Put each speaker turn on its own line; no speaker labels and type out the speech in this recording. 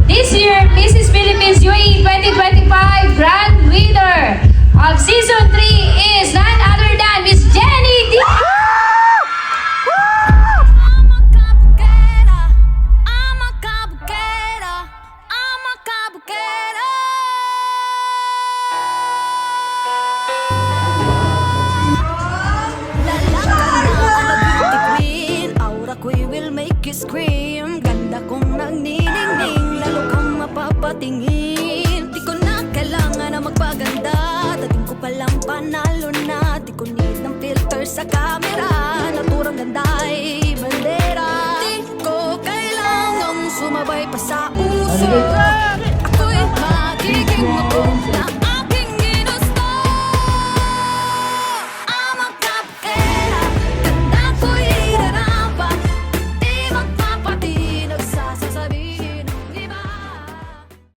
This year, Mrs. Philippines UAE 2025 Grand Winner of Season 3 is none other than Miss Jenny D.
Scream, ganda kong nagniningning, lalo kang mapapatingin. Di ko na kailangan na magpaganda, dating ko palang panalo na. Di ko need ng filter sa camera, naturang ganda ay bandera. Di ko kailangang sumabay pa sa uso.